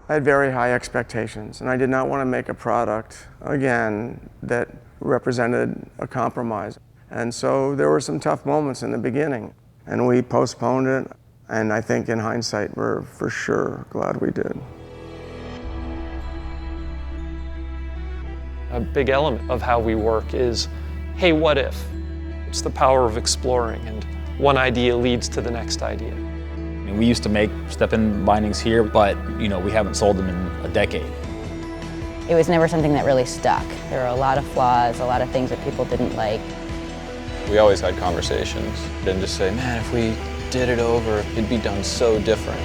I had very high expectations, and I did not want to make a product, again, that represented a compromise. And so there were some tough moments in the beginning, and we postponed it, and I think in hindsight, we're for sure glad we did. A big element of how we work is, hey, what if? It's the power of exploring, and one idea leads to the next idea. I mean, we used to make step-in bindings here, but we haven't sold them in a decade. It was never something that really stuck. There were a lot of flaws, a lot of things that people didn't like. We always had conversations and just say, man, if we did it over, it'd be done so different.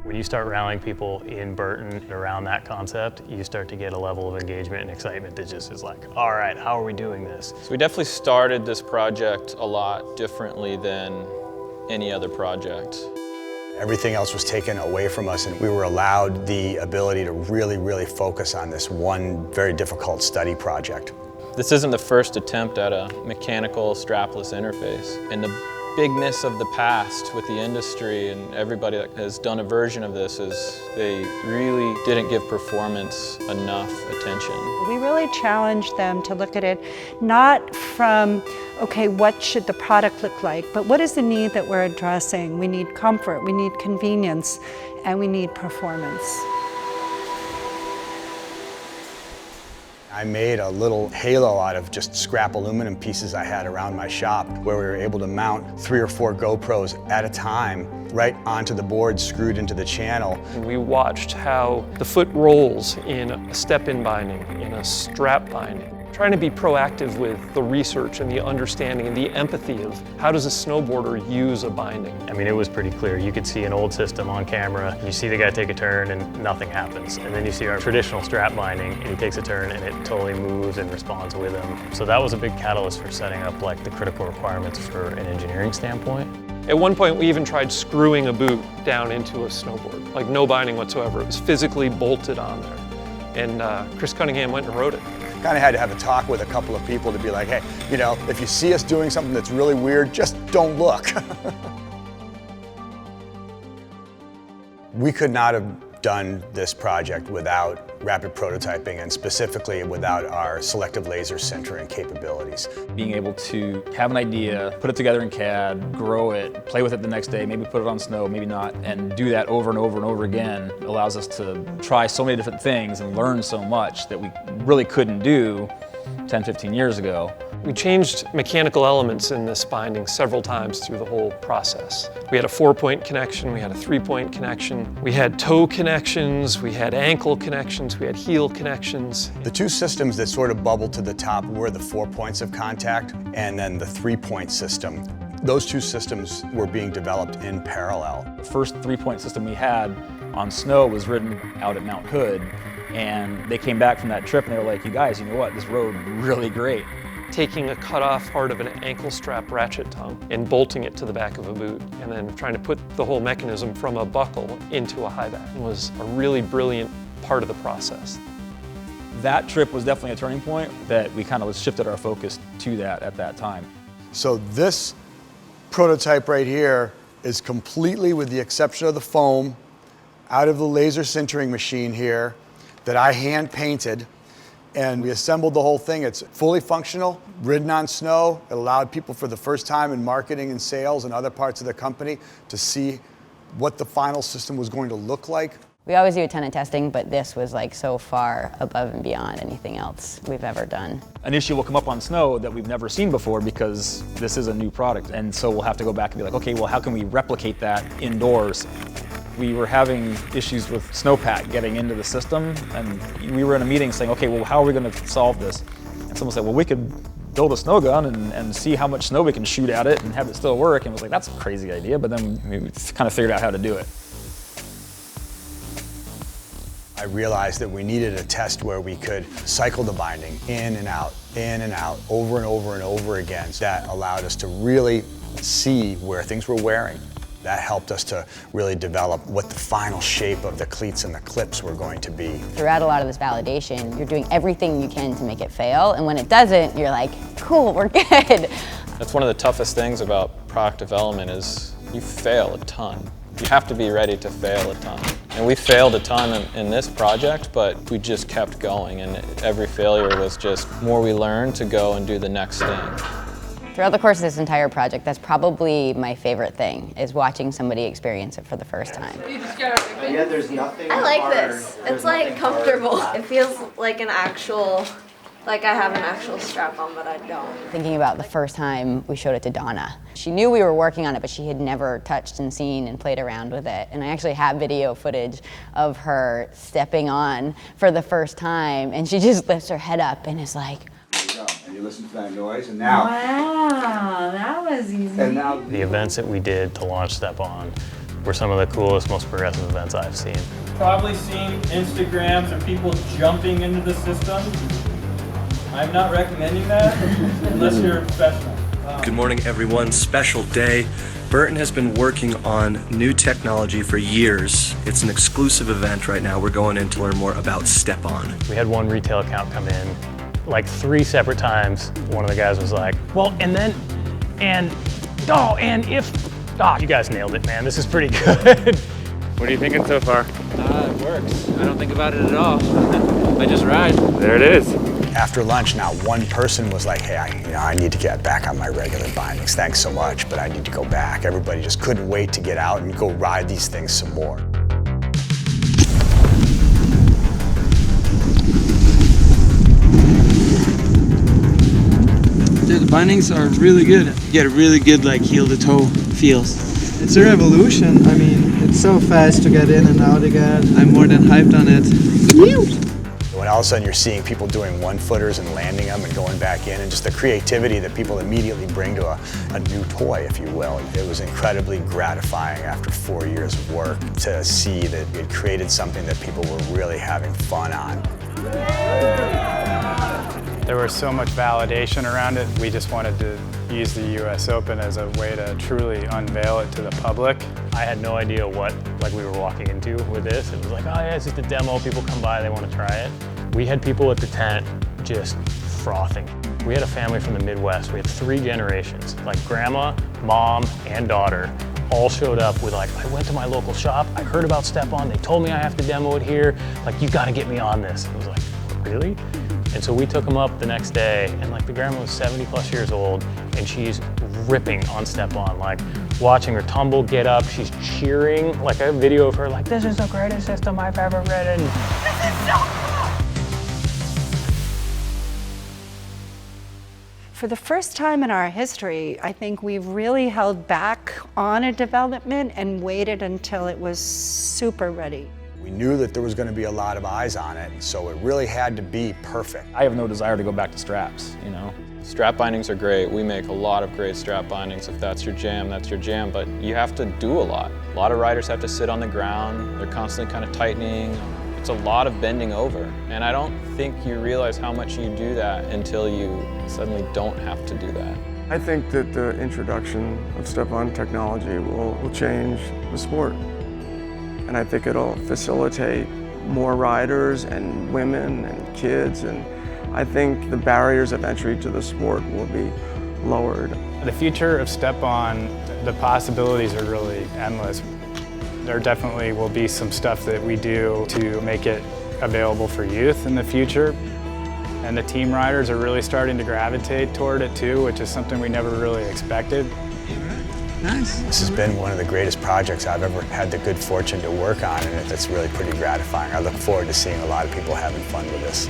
When you start rallying people in Burton around that concept, you start to get a level of engagement and excitement that just is like, all right, how are we doing this? So we definitely started this project a lot differently than any other project. Everything else was taken away from us, and we were allowed the ability to really focus on this one very difficult study project. This isn't the first attempt at a mechanical strapless interface. And the bigness of the past with the industry and everybody that has done a version of this is they really didn't give performance enough attention. We really challenged them to look at it not from, okay, what should the product look like, but what is the need that we're addressing? We need comfort, we need convenience, and we need performance. I made a little halo out of just scrap aluminum pieces I had around my shop, where we were able to mount 3 or 4 GoPros at a time right onto the board screwed into the channel. We watched how the foot rolls in a step-in binding, in a strap binding. Trying to be proactive with the research and the understanding and the empathy of how does a snowboarder use a binding. I mean, it was pretty clear. You could see an old system on camera, you see the guy take a turn and nothing happens. And then you see our traditional strap binding and he takes a turn and it totally moves and responds with him. So that was a big catalyst for setting up like the critical requirements for an engineering standpoint. At one point, we even tried screwing a boot down into a snowboard, like no binding whatsoever. It was physically bolted on there. And Chris Cunningham went and wrote it. Kind of had to have a talk with a couple of people to be like, hey, if you see us doing something that's really weird, just don't look. We could not have done this project without rapid prototyping, and specifically without our selective laser sintering capabilities. Being able to have an idea, put it together in CAD, grow it, play with it the next day, maybe put it on snow, maybe not, and do that over and over and over again allows us to try so many different things and learn so much that we really couldn't do 10, 15 years ago. We changed mechanical elements in this binding several times through the whole process. We had a 4-point connection, we had a 3-point connection, we had toe connections, we had ankle connections, we had heel connections. The 2 systems that sort of bubbled to the top were the 4 points of contact and then the 3-point system. Those 2 systems were being developed in parallel. The first 3-point system we had on snow was ridden out at Mount Hood, and they came back from that trip and they were like, you guys, you know what, this rode really great. Taking a cut-off part of an ankle strap ratchet tongue and bolting it to the back of a boot, and then trying to put the whole mechanism from a buckle into a high back was a really brilliant part of the process. That trip was definitely a turning point that we kind of shifted our focus to that at that time. So this prototype right here is completely, with the exception of the foam, out of the laser sintering machine here that I hand painted. And we assembled the whole thing. It's fully functional, ridden on snow. It allowed people for the first time in marketing and sales and other parts of the company to see what the final system was going to look like. We always do a ton of testing, but this was like so far above and beyond anything else we've ever done. An issue will come up on snow that we've never seen before because this is a new product. And so we'll have to go back and be like, okay, well, how can we replicate that indoors? We were having issues with snowpack getting into the system, and we were in a meeting saying, okay, well, how are we going to solve this? And someone said, well, we could build a snow gun and see how much snow we can shoot at it and have it still work. And it was like, that's a crazy idea, but then we kind of figured out how to do it. I realized that we needed a test where we could cycle the binding in and out, over and over and over again. That allowed us to really see where things were wearing. That helped us to really develop what the final shape of the cleats and the clips were going to be. Throughout a lot of this validation, you're doing everything you can to make it fail, and when it doesn't, you're like, cool, we're good. That's one of the toughest things about product development is you fail a ton. You have to be ready to fail a ton. And we failed a ton in this project, but we just kept going, and every failure was just more we learned to go and do the next thing. Throughout the course of this entire project, that's probably my favorite thing, is watching somebody experience it for the first time. Yeah, there's nothing I like hard. this. It's like comfortable. It feels like an actual, like I have an actual strap on, but I don't. Thinking about the first time we showed it to Donna. She knew we were working on it, but she had never touched and seen and played around with it. And I actually have video footage of her stepping on for the first time, and she just lifts her head up and is like, And you listen to that noise, and now. Wow, that was easy. And now. The events that we did to launch Step On were some of the coolest, most progressive events I've seen. Probably seen Instagrams of people jumping into the system. I'm not recommending that unless you're a professional. Good morning, everyone. Special day. Burton has been working on new technology for years. It's an exclusive event right now. We're going in to learn more about Step On. We had one retail account come in like 3 separate times. One of the guys was like, well, and then, and if, you guys nailed it, man. This is pretty good. What are you thinking so far? It works. I don't think about it at all. I just ride. There it is. After lunch now, one person was like, hey, I need to get back on my regular bindings. Thanks so much, but I need to go back. Everybody just couldn't wait to get out and go ride these things some more. Dude, the bindings are really good. You get a really good like heel to toe feels. It's a revolution. I mean, it's so fast to get in and out again. I'm more than hyped on it. When all of a sudden you're seeing people doing one-footers and landing them and going back in, and just the creativity that people immediately bring to a new toy, if you will. It was incredibly gratifying after 4 years of work to see that we had created something that people were really having fun on. There was so much validation around it. We just wanted to use the US Open as a way to truly unveil it to the public. I had no idea what we were walking into with this. It was like, oh yeah, it's just a demo. People come by, they want to try it. We had people at the tent just frothing. We had a family from the Midwest. We had 3 generations, like grandma, mom, and daughter, all showed up with like, I went to my local shop, I heard about Step On, they told me I have to demo it here. Like, you got to get me on this. I was like, really? And so we took them up the next day, and like the grandma was 70 plus years old, and she's ripping on Step On, like watching her tumble, get up, she's cheering, like a video of her like, this is the greatest system I've ever ridden. This is so cool! For the first time in our history, I think we've really held back on a development and waited until it was super ready. We knew that there was going to be a lot of eyes on it, so it really had to be perfect. I have no desire to go back to straps, you know. Strap bindings are great. We make a lot of great strap bindings. If that's your jam, that's your jam, but you have to do a lot. A lot of riders have to sit on the ground. They're constantly kind of tightening. It's a lot of bending over, and I don't think you realize how much you do that until you suddenly don't have to do that. I think that the introduction of Step-on technology will change the sport. And I think it'll facilitate more riders and women and kids, and I think the barriers of entry to the sport will be lowered. The future of Step On, the possibilities are really endless. There definitely will be some stuff that we do to make it available for youth in the future. And the team riders are really starting to gravitate toward it too, which is something we never really expected. Nice. This has been one of the greatest projects I've ever had the good fortune to work on, and it's really pretty gratifying. I look forward to seeing a lot of people having fun with this.